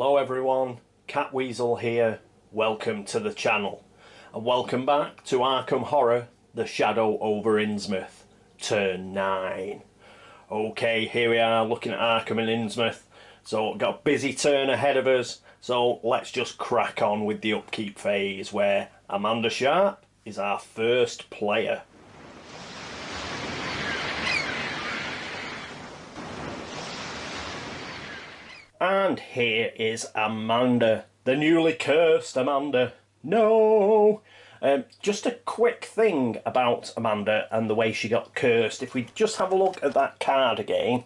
Hello everyone, Catweazle here, welcome to the channel and welcome back to Arkham Horror, The Shadow over Innsmouth, turn 9. Okay, here we are looking at Arkham and Innsmouth, so got a busy turn ahead of us, so let's just crack on with the upkeep phase where Amanda Sharp is our first player. And here is Amanda, the newly cursed Amanda. No! Just a quick thing about Amanda and the way she got cursed. If we just have a look at that card again.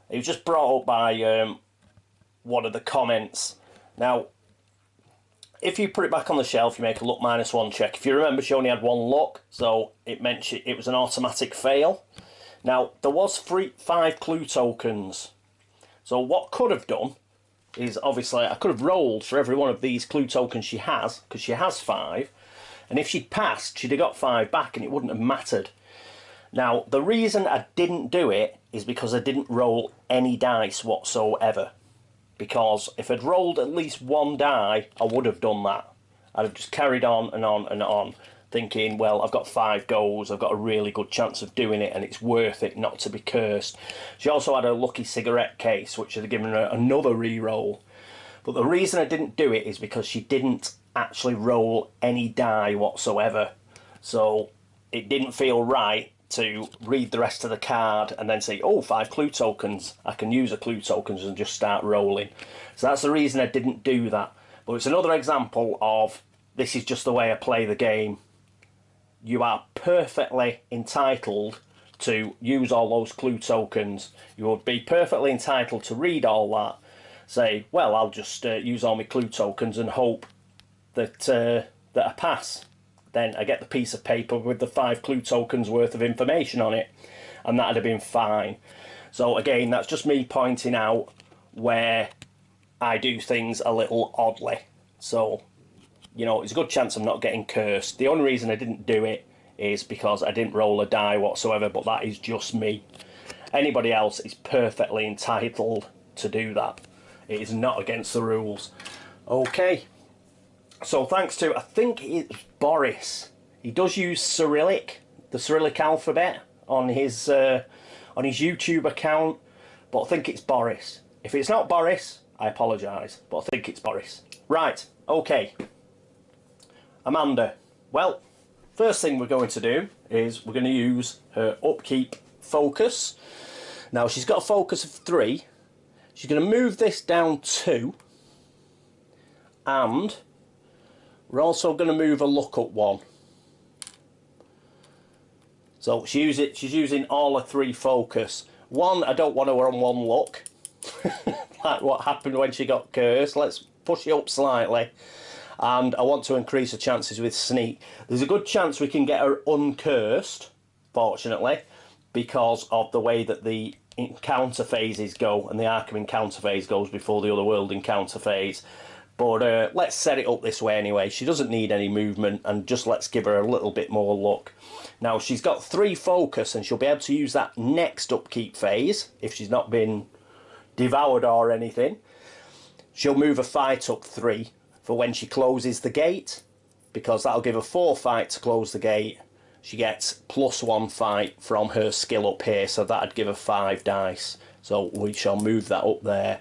It was just brought up by one of the comments. Now, if you put it back on the shelf, you make a luck -1 check. If you remember, she only had 1 luck, so it meant it was an automatic fail. Now, there was 5 clue tokens. So what could have done is, obviously, I could have rolled for every one of these clue tokens she has, because she has 5, and if she'd passed, she'd have got 5 back and it wouldn't have mattered. Now, the reason I didn't do it is because I didn't roll any dice whatsoever. Because if I'd rolled at least 1 die, I would have done that. I'd have just carried on and on and on, thinking, well, I've got 5 goals, I've got a really good chance of doing it, and it's worth it not to be cursed. She also had a lucky cigarette case, which had given her another re-roll. But the reason I didn't do it is because she didn't actually roll any die whatsoever. So it didn't feel right to read the rest of the card and then say, oh, 5 clue tokens, I can use the clue tokens and just start rolling. So that's the reason I didn't do that. But it's another example of, this is just the way I play the game. You are perfectly entitled to use all those clue tokens. You would be perfectly entitled to read all that, say, well, I'll just use all my clue tokens and hope that that I pass. Then I get the piece of paper with the 5 clue tokens worth of information on it, and that'd have been fine. So again, that's just me pointing out where I do things a little oddly. So, you know, it's a good chance I'm not getting cursed. The only reason I didn't do it is because I didn't roll a die whatsoever, but that is just me. Anybody else is perfectly entitled to do that. It is not against the rules. Okay, so thanks to, I think it's Boris. He does use Cyrillic, the Cyrillic alphabet, on his YouTube account, but I think it's Boris. If it's not Boris, I apologise, but I think it's Boris. Right, okay. Amanda, well, first thing we're going to do is we're going to use her upkeep focus. Now, she's got a focus of 3. She's going to move this down 2, and we're also going to move a look up 1. So she's using all the 3 focus. 1, I don't want her on 1 look, like what happened when she got cursed. Let's push it up slightly. And I want to increase her chances with sneak. There's a good chance we can get her uncursed, fortunately, because of the way that the encounter phases go, and the Arkham encounter phase goes before the Otherworld encounter phase. But let's set it up this way anyway. She doesn't need any movement, and just let's give her a little bit more luck. Now, she's got 3 focus, and she'll be able to use that next upkeep phase, if she's not been devoured or anything. She'll move a fight up 3. For when she closes the gate, because that'll give her 4 fight to close the gate. She gets +1 fight from her skill up here, so that'd give her 5 dice. So we shall move that up there.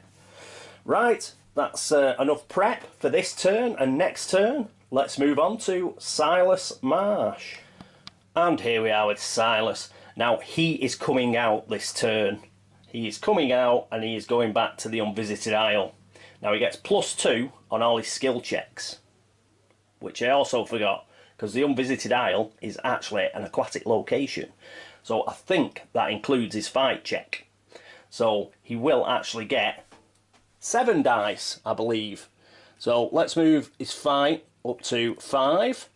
Right, that's enough prep for this turn, and next turn, let's move on to Silas Marsh. And here we are with Silas. Now, he is coming out this turn. He is coming out, and he is going back to the Unvisited Isle. Now, he gets +2 on all his skill checks, which I also forgot, because the Unvisited Isle is actually an aquatic location. So I think that includes his fight check. So he will actually get 7 dice, I believe. So let's move his fight up to 5.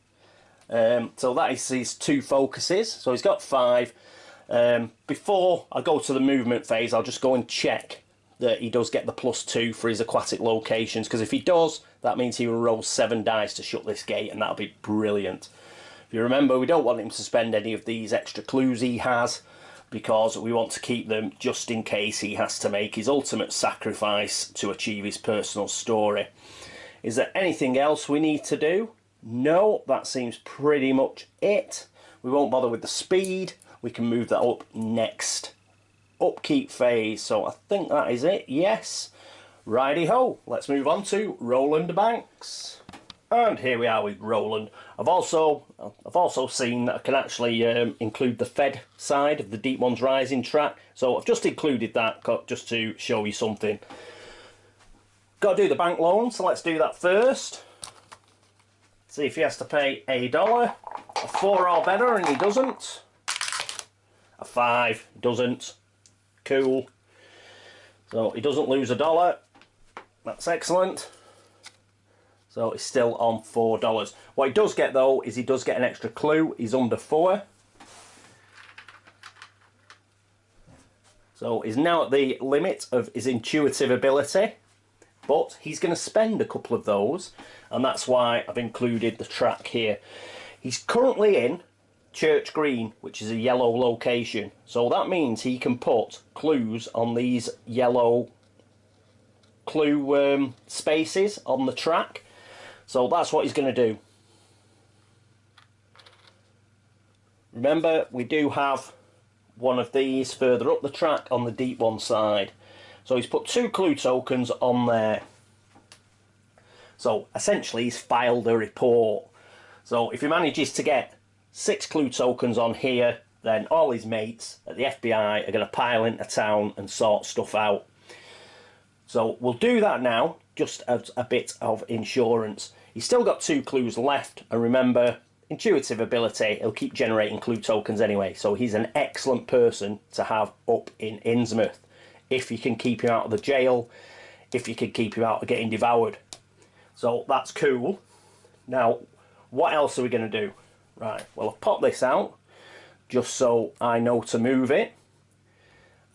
So that is his 2 focuses. So he's got 5. Before I go to the movement phase, I'll just go and check that he does get the +2 for his aquatic locations, because if he does, that means he will roll 7 dice to shut this gate, and that'll be brilliant. If you remember, we don't want him to spend any of these extra clues he has, because we want to keep them just in case he has to make his ultimate sacrifice to achieve his personal story. Is there anything else we need to do? No, that seems pretty much it. We won't bother with the speed. We can move that up next upkeep phase. So I think that is it, yes. Righty-ho, let's move on to Roland Banks. And here we are with Roland. I've also seen that I can actually include the Fed side of the Deep Ones Rising track. So I've just included that just to show you something. Got to do the bank loan, so let's do that first. See if he has to pay $1. A 4 or better, and he doesn't. A 5, doesn't. Cool. So he doesn't lose $1. That's excellent. So he's still on $4. What he does get though is he does get an extra clue. He's under 4. So he's now at the limit of his intuitive ability. But he's going to spend a couple of those. And that's why I've included the track here. He's currently in Church Green, which is a yellow location. So that means he can put clues on these yellow clue spaces on the track. So that's what he's going to do. Remember, we do have one of these further up the track on the deep one side. So he's put 2 clue tokens on there. So essentially he's filed a report. So if he manages to get 6 clue tokens on here, then all his mates at the FBI are going to pile into town and sort stuff out. So we'll do that now, just as a bit of insurance. He's still got 2 clues left, and remember, intuitive ability, he'll keep generating clue tokens anyway, so he's an excellent person to have up in Innsmouth. If you can keep him out of the jail, if you can keep him out of getting devoured. So that's cool. Now, what else are we going to do? Right, well, I've popped this out, just so I know to move it.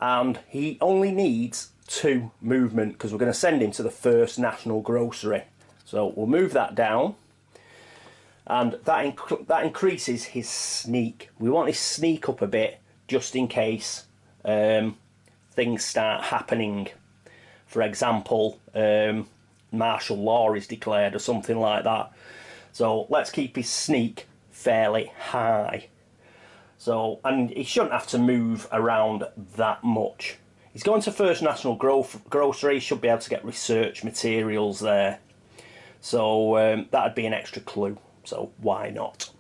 And he only needs 2 movement, because we're going to send him to the first national grocery. So we'll move that down, and that increases his sneak. We want his sneak up a bit, just in case things start happening. For example, martial law is declared or something like that. So let's keep his sneak fairly high. So, and he shouldn't have to move around that much. He's going to First National Grocery. He should be able to get research materials there. So that'd be an extra clue. So why not?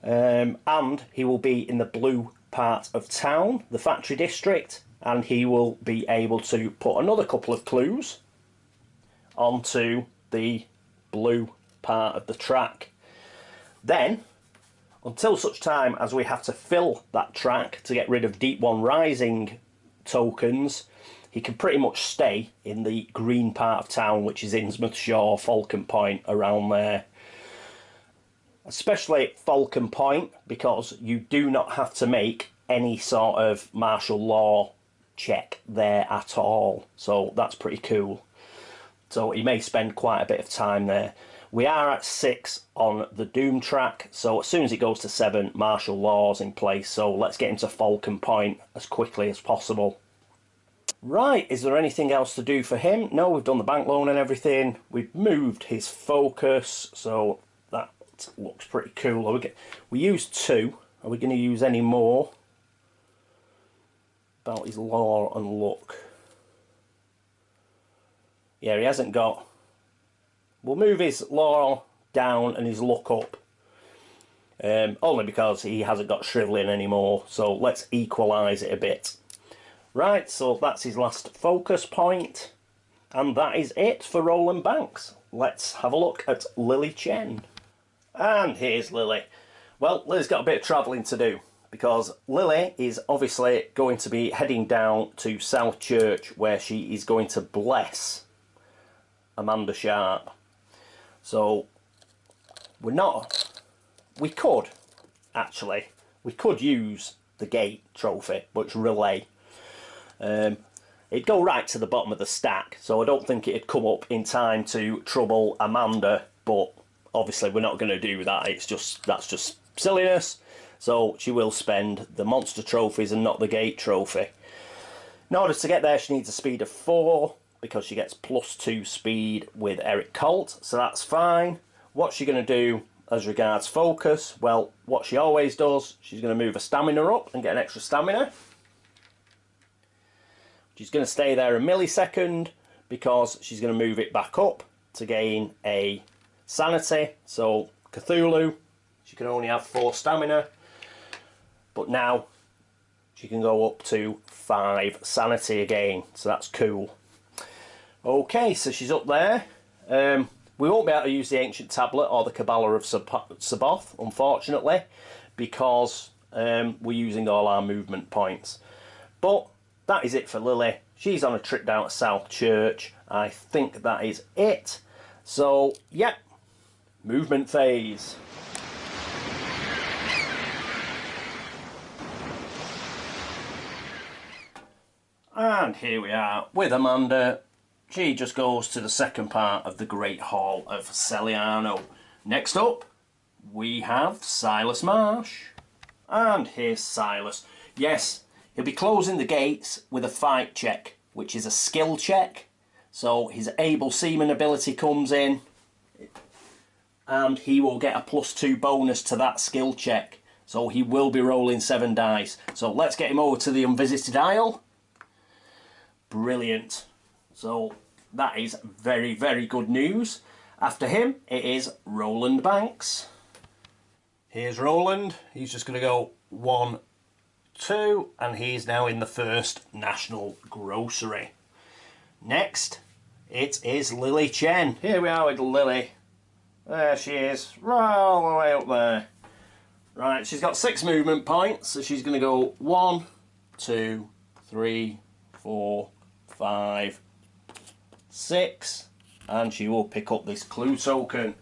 And he will be in the blue part of town, the factory district, and he will be able to put another couple of clues onto the blue part of the track. Then, until such time as we have to fill that track to get rid of Deep One Rising tokens, he can pretty much stay in the green part of town, which is Innsmouth Shore, Falcon Point, around there. Especially Falcon Point, because you do not have to make any sort of martial law check there at all. So that's pretty cool. So he may spend quite a bit of time there. We are at 6 on the Doom track, so as soon as it goes to 7, martial law's in place. So let's get him to Falcon Point as quickly as possible. Right, is there anything else to do for him? No, we've done the bank loan and everything. We've moved his focus, so that looks pretty cool. We used 2. Are we going to use any more? About his law and luck. Yeah, he hasn't got... We'll move his law down and his luck up. Only because he hasn't got shrivelling anymore. So let's equalise it a bit. Right, so that's his last focus point. And that is it for Roland Banks. Let's have a look at Lily Chen. And here's Lily. Well, Lily's got a bit of travelling to do, because Lily is obviously going to be heading down to South Church, where she is going to bless Amanda Sharp. So we could use the gate trophy, but it's relay. It'd go right to the bottom of the stack, so I don't think it'd come up in time to trouble Amanda, but obviously we're not going to do that. That's just silliness. So she will spend the monster trophies and not the gate trophy. In order to get there, she needs a speed of 4 because she gets +2 speed with Eric Colt, so that's fine. What's she going to do as regards focus? Well, what she always does, she's going to move her stamina up and get an extra stamina. She's going to stay there a millisecond because she's going to move it back up to gain a sanity. So Cthulhu, she can only have 4 stamina, but now she can go up to 5 sanity again, so that's cool. Okay, so she's up there. We won't be able to use the Ancient Tablet or the Kabbalah of Sabaoth, unfortunately, because we're using all our movement points. But that is it for Lily. She's on a trip down to South Church. I think that is it. So, yeah, movement phase. And here we are with Amanda. She just goes to the second part of the Great Hall of Celiano. Next up, we have Silas Marsh. And here's Silas. Yes, he'll be closing the gates with a fight check, which is a skill check. So his able seaman ability comes in, and he will get a +2 bonus to that skill check. So he will be rolling 7 dice. So let's get him over to the Unvisited Isle. Brilliant. So that is very, very good news. After him, it is Roland Banks. Here's Roland. He's just going to go 1, 2, and he's now in the first National Grocery. Next, it is Lily Chen. Here we are with Lily. There she is, right all the way up there. Right, she's got 6 movement points, so she's going to go 1, 2, 3, 4, 5, 6, and she will pick up this clue token.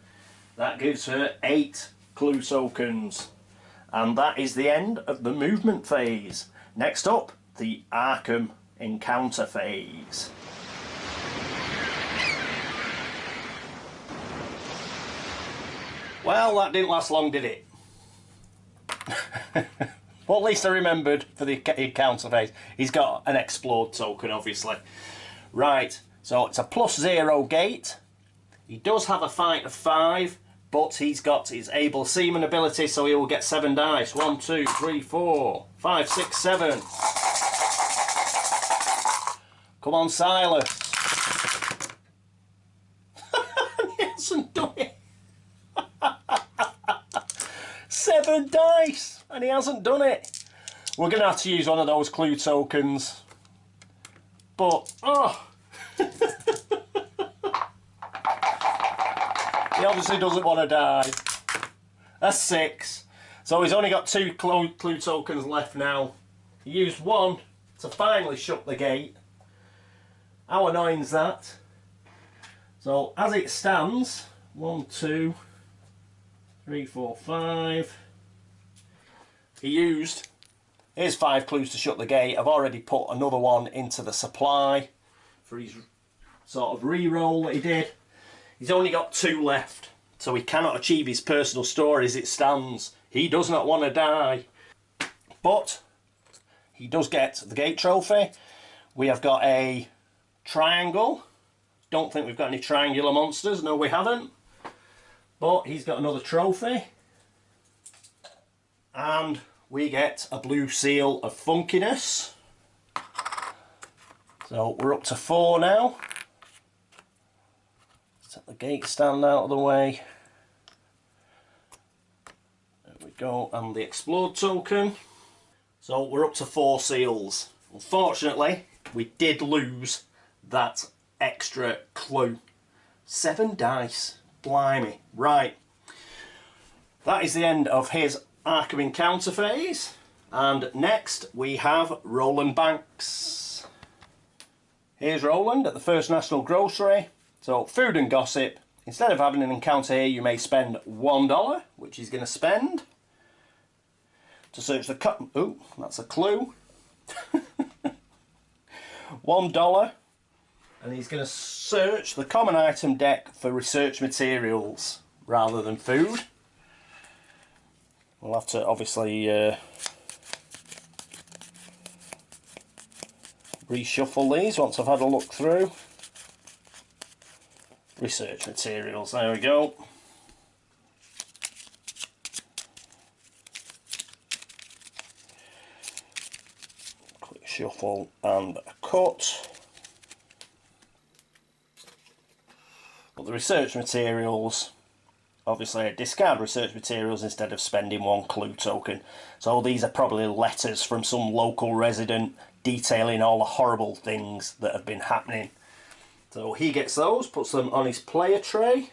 That gives her 8 clue tokens, and that is the end of the movement phase. Next up, the Arkham encounter phase. Well, that didn't last long, did it? Well, at least I remembered for the encounter phase. He's got an explode token, obviously. Right, so it's a +0 gate. He does have a fight of 5, but he's got his able seaman ability, so he will get 7 dice. 1, 2, 3, 4, 5, 6, 7. Come on, Silas. He hasn't done it. 7 dice, and he hasn't done it. We're going to have to use one of those clue tokens. But, oh. He obviously doesn't want to die. A 6. So he's only got 2 clue tokens left now. He used 1 to finally shut the gate. How annoying is that? So as it stands, 1, 2, 3, 4, 5. He used his 5 clues to shut the gate. I've already put another one into the supply for his sort of re-roll that he did. He's only got 2 left, so he cannot achieve his personal story as it stands. He does not want to die, but he does get the gate trophy. We have got a triangle. Don't think we've got any triangular monsters. No, we haven't. But he's got another trophy. And we get a blue seal of funkiness. So we're up to 4 now. Set the gate stand out of the way. There we go, and the explode token. So we're up to 4 seals. Unfortunately, we did lose that extra clue. 7 dice. Blimey. Right. That is the end of his Arkham encounter phase. And next we have Roland Banks. Here's Roland at the First National Grocery. So, food and gossip. Instead of having an encounter here, you may spend $1, which he's going to spend to search the ooh, that's a clue. $1, and he's going to search the common item deck for research materials rather than food. We'll have to obviously reshuffle these once I've had a look through. Research materials, there we go. Quick shuffle and a cut. But the research materials, obviously I discard research materials instead of spending one clue token. So these are probably letters from some local resident detailing all the horrible things that have been happening. So he gets those, puts them on his player tray,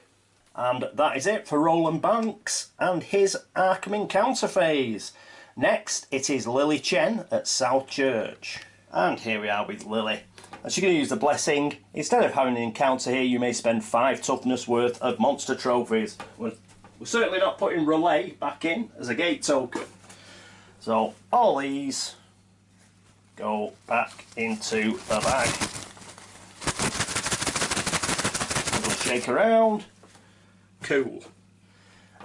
and that is it for Roland Banks and his Arkham encounter phase. Next it is Lily Chen at South Church. And here we are with Lily. And she's going to use the blessing. Instead of having an encounter here, you may spend 5 toughness worth of monster trophies. We're certainly not putting relay back in as a gate token. So all these go back into the bag. Shake around. Cool.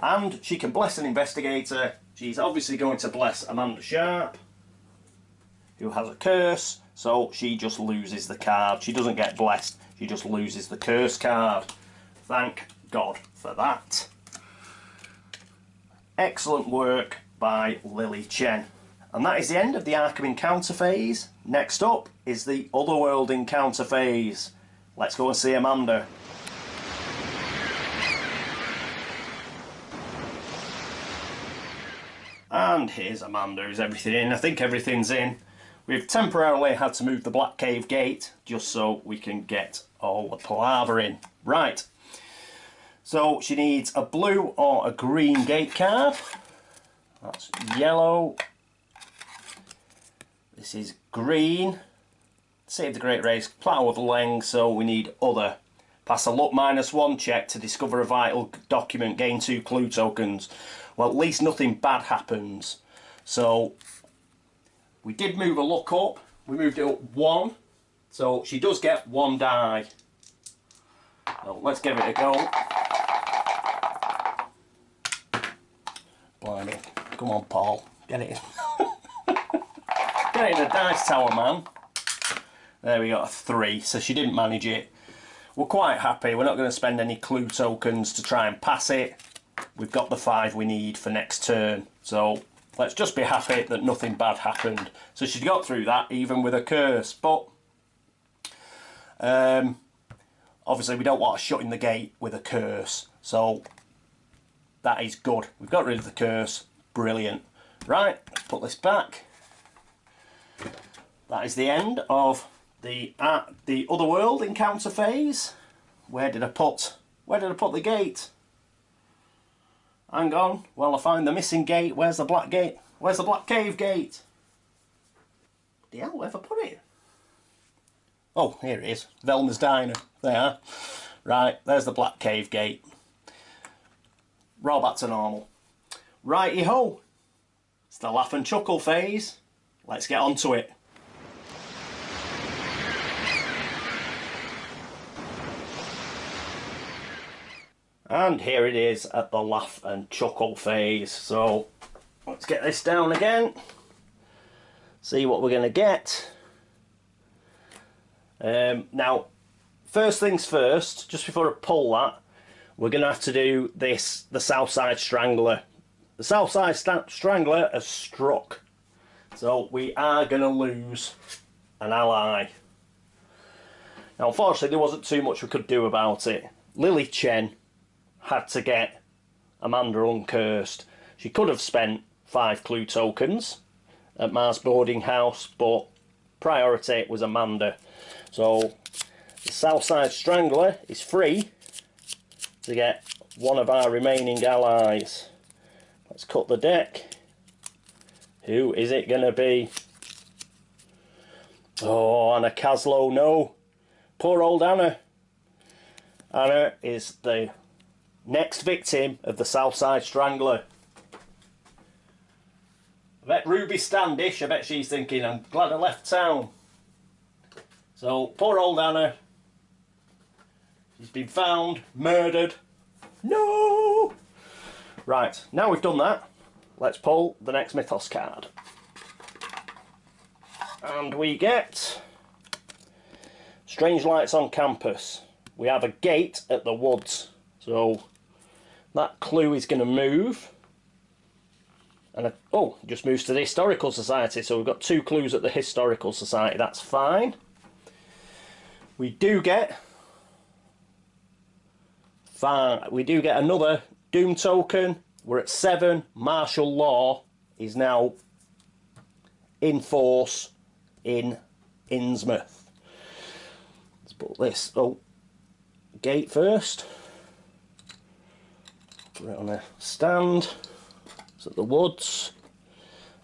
And she can bless an investigator. She's obviously going to bless Amanda Sharp, who has a curse, so she just loses the card. She doesn't get blessed, she just loses the curse card. Thank God for that. Excellent work by Lily Chen. And that is the end of the Arkham encounter phase. Next up is the Otherworld encounter phase. Let's go and see Amanda. And here's Amanda. Is everything in? I think everything's in. We've temporarily had to move the Black Cave gate just so we can get all the palaver in. Right. So she needs a blue or a green gate card. That's yellow. This is green. Save the Great Race. Plough of the Leng, so we need other. Pass a luck -1 check to discover a vital document. Gain 2 clue tokens. Well, at least nothing bad happens. So we did move a luck up. We moved it up 1. So she does get 1 die. So let's give it a go. Blimey. Come on, Paul. Get it in. Get it in the dice tower, man. There we got a 3. So she didn't manage it. We're quite happy. We're not going to spend any clue tokens to try and pass it. We've got the 5 we need for next turn, so let's just be happy that nothing bad happened. So she got through that even with a curse, but obviously we don't want her shutting the gate with a curse, so that is good. We've got rid of the curse, brilliant. Right, let's put this back. That is the end of the Otherworld encounter phase. Where did I put the gate? Hang on, well I found the missing gate. Where's the black gate? Where's the Black Cave gate? The hell, where have I put it? Oh, here it is. Velma's Diner. There. Right, there's the Black Cave gate. Roll back to normal. Righty-ho. It's the laugh and chuckle phase. Let's get on to it. And here it is at the laugh and chuckle phase. So let's get this down again. See what we're going to get. Now, first things first, just before I pull that, we're going to have to do this, the Southside Strangler. The Southside Strangler has struck. So we are going to lose an ally. Now, unfortunately, there wasn't too much we could do about it. Lily Chen had to get Amanda uncursed. She could have spent 5 clue tokens at Mars boarding house, but priority was Amanda. So the Southside Strangler is free to get one of our remaining allies. Let's cut the deck. Who is it going to be? Oh, Anna Caslow, no. Poor old Anna. Anna is the next victim of the Southside Strangler. I bet Ruby Standish, I bet she's thinking, I'm glad I left town. So, poor old Anna. She's been found, murdered. No! Right, now we've done that, let's pull the next Mythos card. And we get Strange Lights on Campus. We have a gate at the woods. So that clue is going to move. And oh, it just moves to the Historical Society. So we've got 2 clues at the Historical Society. That's fine. We do get another Doom token. We're at 7. Martial law is now in force in Innsmouth. Let's put this gate first. Put it on a stand. It's at the woods.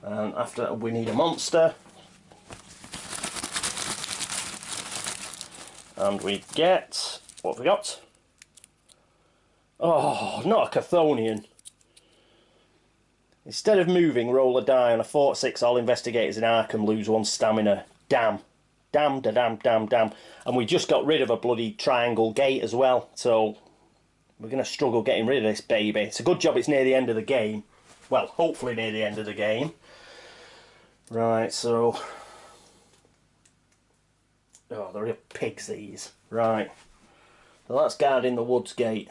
And after that we need a monster. And we get, what have we got? Oh, not a Chthonian. Instead of moving, roll a die. On a 4-6, all investigators in Arkham lose 1 stamina. Damn. Damn, da damn, damn, damn. And we just got rid of a bloody triangle gate as well. So we're going to struggle getting rid of this baby. It's a good job it's near the end of the game. Well, hopefully near the end of the game. Right, so... oh, they're real pigs, these. Right. So that's guarding the woods gate.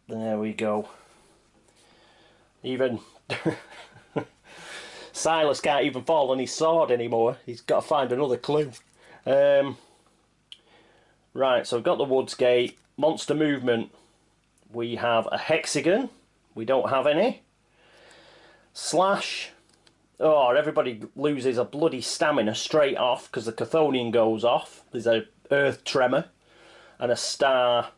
There we go. Even Silas can't even fall on his sword anymore. He's got to find another clue. Right, so we've got the woods gate. Monster movement. We have a hexagon. We don't have any. Slash. Oh, everybody loses a bloody stamina straight off because the Chthonian goes off. There's a earth tremor and a star.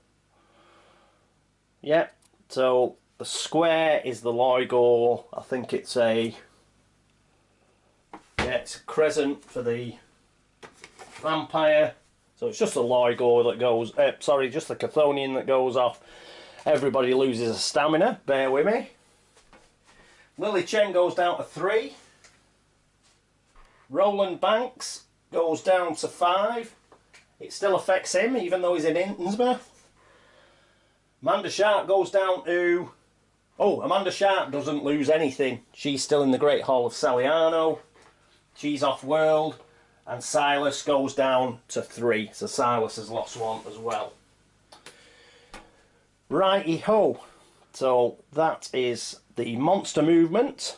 Yeah, so the square is the Loigor. I think it's a... yeah, it's a crescent for the vampire. So it's just the Loigor that goes... sorry, just the Chthonian that goes off. Everybody loses a stamina. Bear with me. Lily Chen goes down to 3. Roland Banks goes down to 5. It still affects him, even though he's in Innsmouth. Amanda Sharp goes down to... oh, Amanda Sharp doesn't lose anything. She's still in the Great Hall of Saliano. She's off-world. And Silas goes down to 3. So Silas has lost 1 as well. Righty-ho. So that is the monster movement.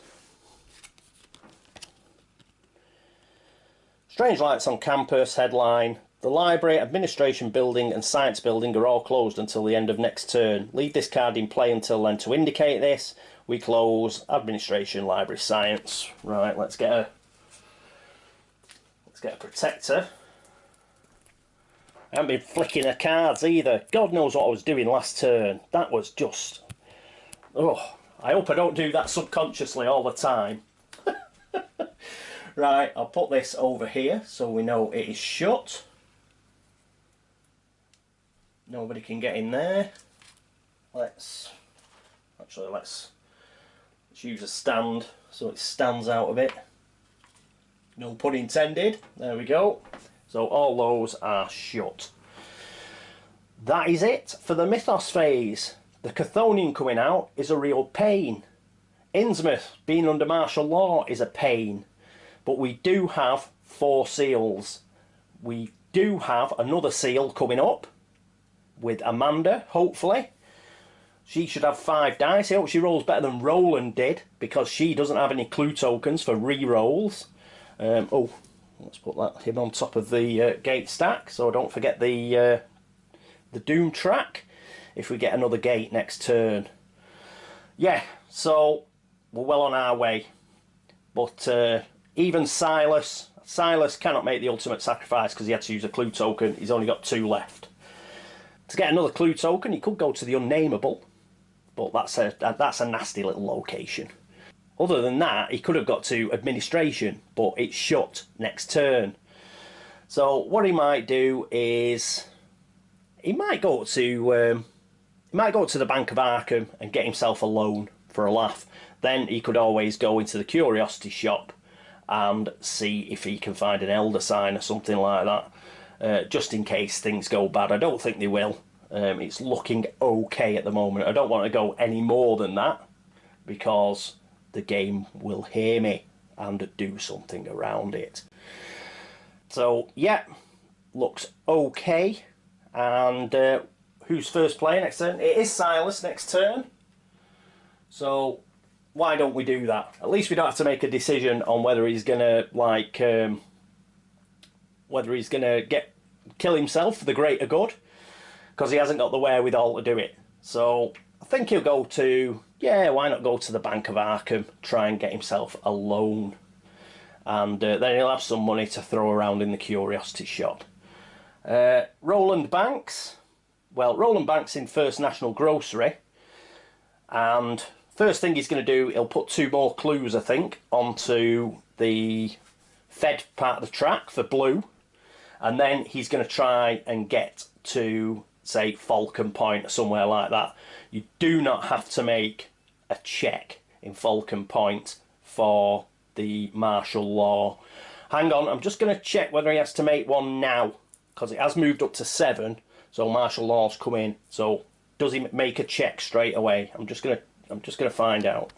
Strange Lights on Campus headline. The library, administration building and science building are all closed until the end of next turn. Leave this card in play until then to indicate this. We close administration, library, science. Right, let's get a protector. I haven't been flicking her cards either. God knows what I was doing last turn. That was just... oh, I hope I don't do that subconsciously all the time. Right, I'll put this over here so we know it is shut. Nobody can get in there. Let's use a stand so it stands out a bit. No pun intended. There we go. So all those are shut. That is it for the Mythos phase. The Chthonian coming out is a real pain. Innsmouth being under martial law is a pain. But we do have 4 seals. We do have another seal coming up with Amanda, hopefully. She should have 5 dice. I hope she rolls better than Roland did, because she doesn't have any clue tokens for re-rolls. Oh, let's put him on top of the gate stack, so don't forget the Doom track if we get another gate next turn. Yeah, so we're well on our way. But even Silas cannot make the ultimate sacrifice because he had to use a clue token. He's only got 2 left. To get another clue token, he could go to the Unnameable, but that's a nasty little location. Other than that, he could have got to Administration, but it's shut next turn. So what he might do is he might go to the Bank of Arkham and get himself a loan for a laugh. Then he could always go into the Curiosity Shop and see if he can find an Elder Sign or something like that. Just in case things go bad. I don't think they will. It's looking okay at the moment. I don't want to go any more than that because the game will hear me and do something around it. So yeah, looks okay. And who's first player next turn? It is Silas next turn. So why don't we do that? At least we don't have to make a decision on whether he's gonna kill himself for the greater good, because he hasn't got the wherewithal to do it. So I think he'll go to, yeah, why not go to the Bank of Arkham, try and get himself a loan, and then he'll have some money to throw around in the curiosity shop. Roland Banks, well, Roland Banks in First National Grocery, and first thing he's going to do, he'll put 2 more clues, I think, onto the fed part of the track for blue, and then he's going to try and get to, say, Falcon Point or somewhere like that. You do not have to make a check in Falcon Point for the martial law. Hang on, I'm just going to check whether he has to make one now, because it has moved up to 7, so martial law's come in. So does he make a check straight away? I'm just gonna find out.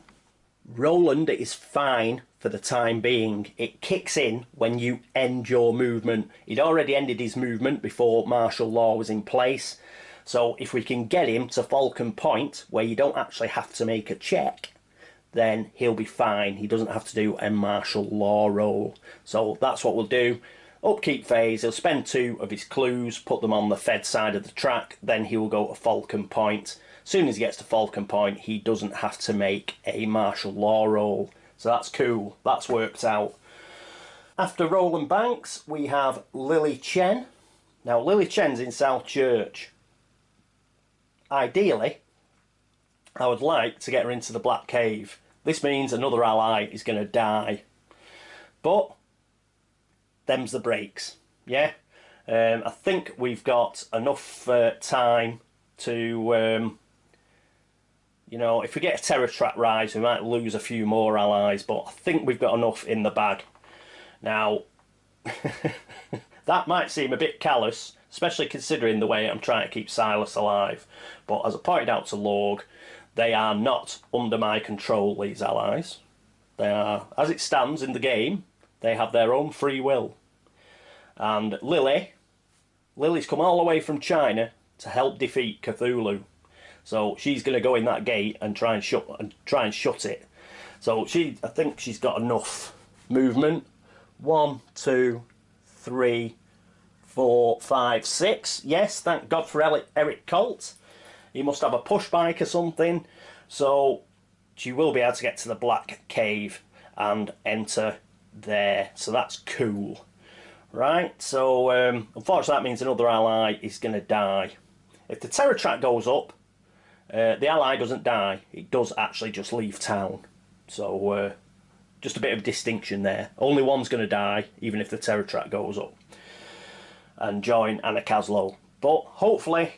Roland is fine for the time being. It kicks in when you end your movement. He'd already ended his movement before martial law was in place. So if we can get him to Falcon Point, where you don't actually have to make a check, then he'll be fine. He doesn't have to do a martial law roll. So that's what we'll do. Upkeep phase, he'll spend 2 of his clues, put them on the fed side of the track, then he will go to Falcon Point. As soon as he gets to Falcon Point, he doesn't have to make a martial law roll. So that's cool. That's worked out. After Roland Banks, we have Lily Chen. Now, Lily Chen's in South Church. Ideally, I would like to get her into the Black Cave. This means another ally is going to die. But them's the breaks. Yeah? I think we've got enough time to... you know, if we get a Terror Track Rise, we might lose a few more allies, but I think we've got enough in the bag. Now, that might seem a bit callous, especially considering the way I'm trying to keep Silas alive. But as I pointed out to Lorg, they are not under my control, these allies. They are, as it stands in the game, they have their own free will. And Lily's come all the way from China to help defeat Cthulhu. So she's going to go in that gate and try and shut it. So I think she's got enough movement. 1, 2, 3, 4, 5, 6. Yes, thank God for Eric Colt. He must have a push bike or something. So she will be able to get to the Black Cave and enter there. So that's cool. Right, so unfortunately that means another ally is going to die. If the Terror Track goes up, the ally doesn't die. It does actually just leave town. So just a bit of distinction there. Only one's going to die, even if the Terror Track goes up, and join Catweazle. But hopefully,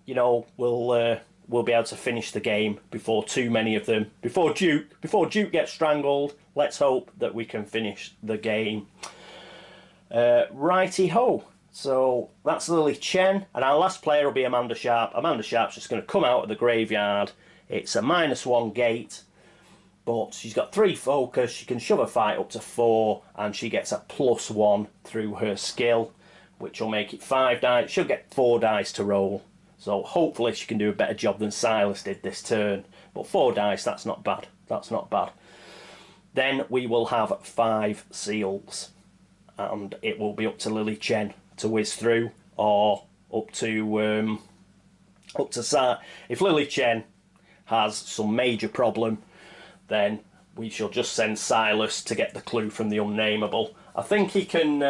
you know, we'll be able to finish the game before too many of them. Before Duke gets strangled. Let's hope that we can finish the game. Righty ho. So that's Lily Chen, and our last player will be Amanda Sharp. Amanda Sharp's just going to come out of the graveyard. It's a -1 gate, but she's got 3 focus. She can shove a fight up to 4, and she gets a +1 through her skill, which will make it 5 dice. She'll get 4 dice to roll. So hopefully she can do a better job than Silas did this turn. But 4 dice, that's not bad. That's not bad. Then we will have 5 seals, and it will be up to Lily Chen to whiz through, or up to if Lily Chen has some major problem, then we shall just send Silas to get the clue from the unnameable. I think he can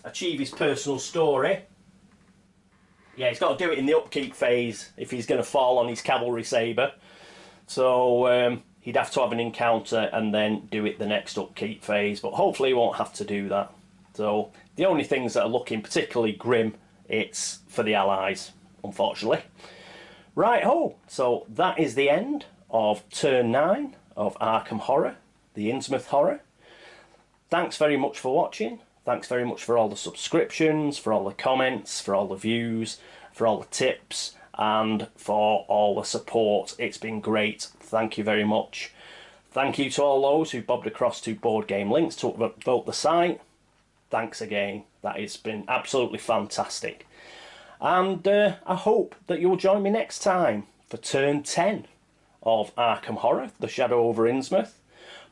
achieve his personal story. Yeah, he's got to do it in the upkeep phase if he's going to fall on his cavalry sabre. So he'd have to have an encounter and then do it the next upkeep phase, but hopefully he won't have to do that. So the only things that are looking particularly grim, it's for the allies, unfortunately. Right ho, so that is the end of turn 9 of Arkham Horror, the Innsmouth Horror. Thanks very much for watching. Thanks very much for all the subscriptions, for all the comments, for all the views, for all the tips, and for all the support. It's been great. Thank you very much. Thank you to all those who bobbed across to Board Game Links to upvote the site. Thanks again. That has been absolutely fantastic. And I hope that you'll join me next time for turn 10 of Arkham Horror, The Shadow over Innsmouth.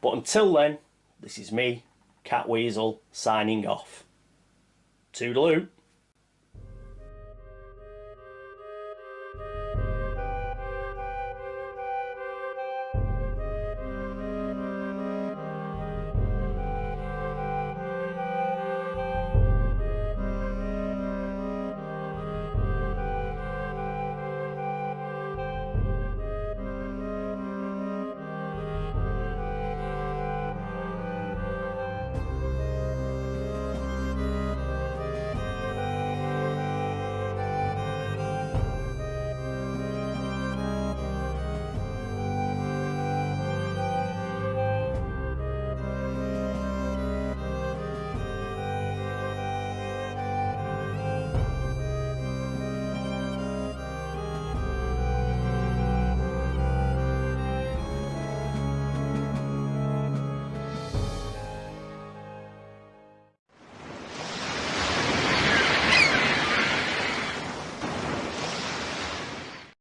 But until then, this is me, Catweazle, signing off. Toodaloo.